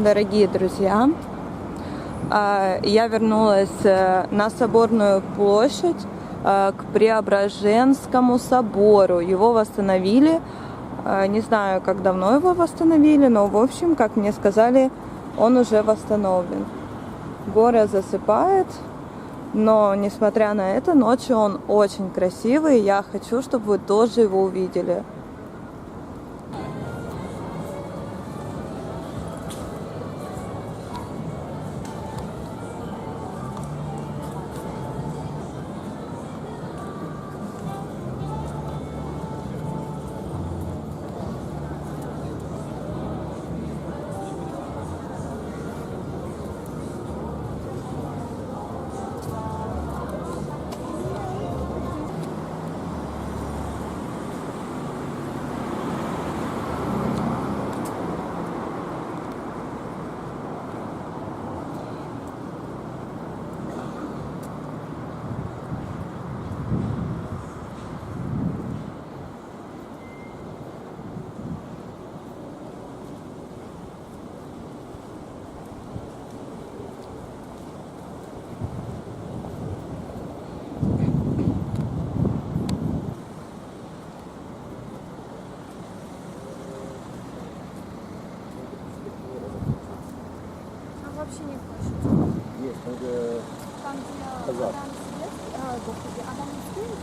Дорогие друзья, я вернулась на Соборную площадь к Преображенскому собору. Его восстановили, не знаю, как давно его восстановили, но в общем, как мне сказали, он уже восстановлен. Город засыпает, но несмотря на это, ночью он очень красивый. Я хочу, чтобы вы тоже его увидели. Вообще не хочет. Есть, там где Там, где казак. Адам съест, господи, Адам съест,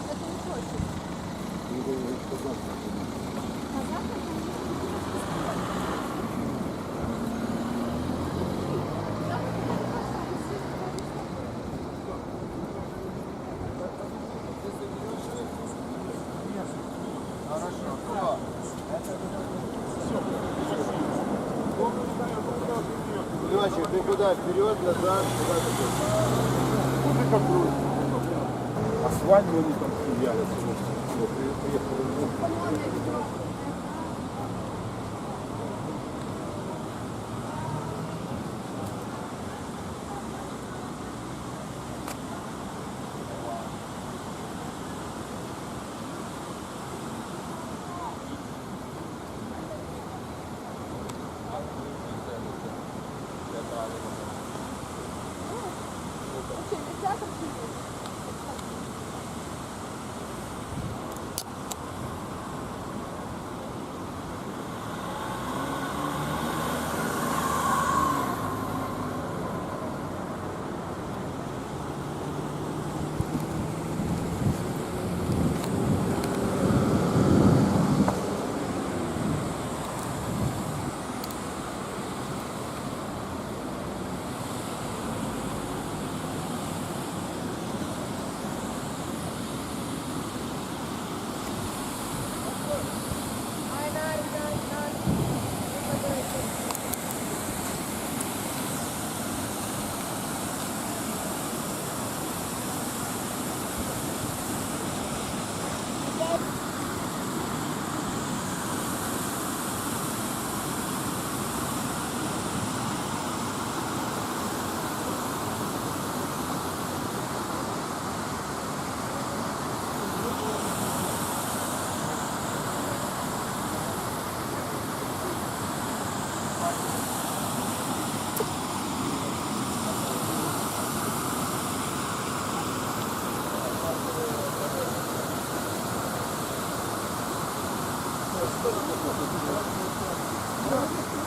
это не хочет. Казак это не хочет. Мальчик, ты куда? Вперед, назад, куда ты хочешь? Куда как будет? А свадьбу они там съели.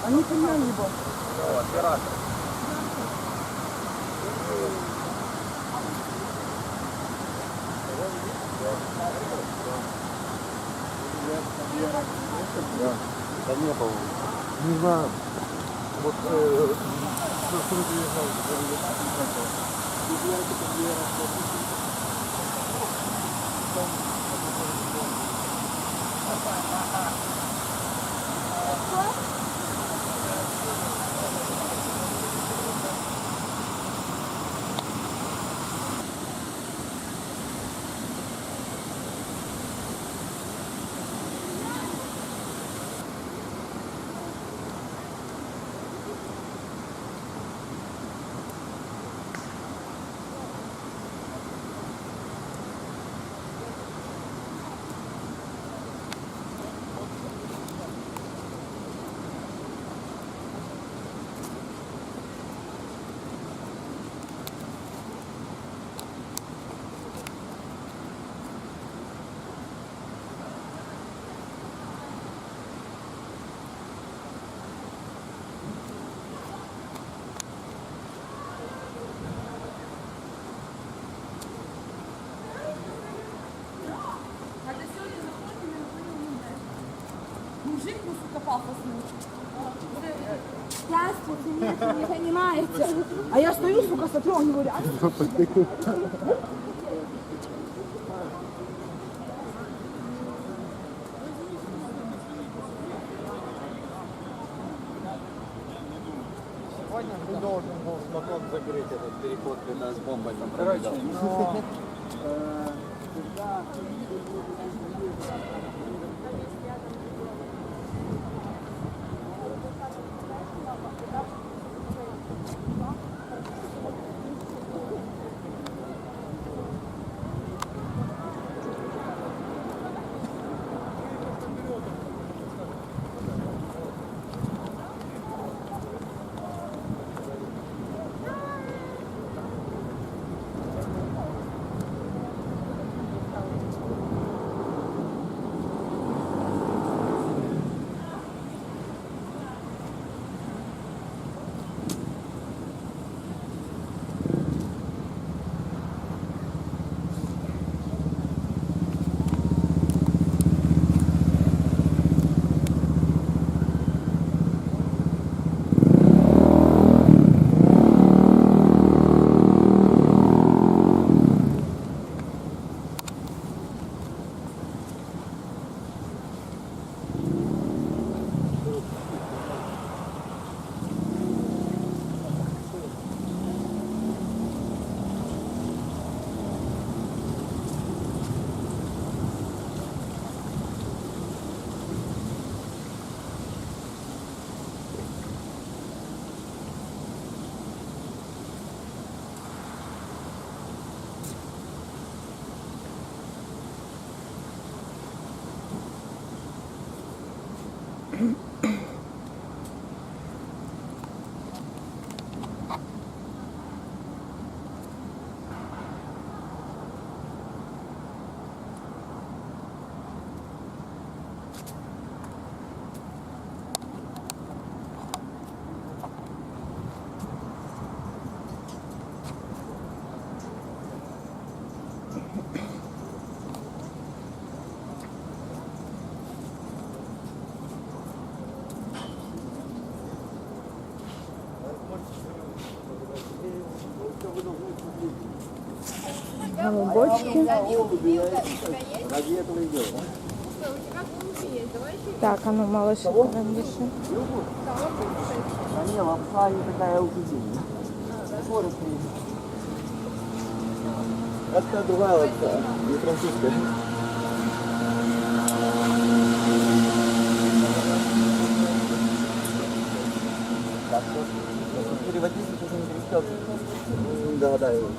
Они поняли его. Оператор. Да. Да не было. Не знаю. Вот что ты мужик, ну, сука, пафосный. Счастье, заметно, не понимаете. А я стою, сука, смотрю, он говорит, Сегодня ты должен был смогон закрыть этот переход, когда с бомбой там Короче, пробегал. Голубочки. Ради этого и делал. Так, а ну малышка нам дыши. А не, лапша не такая убедительная. Это другая лапша, не французская. Так, переводить, сейчас не перестал. Да, да, не знаю.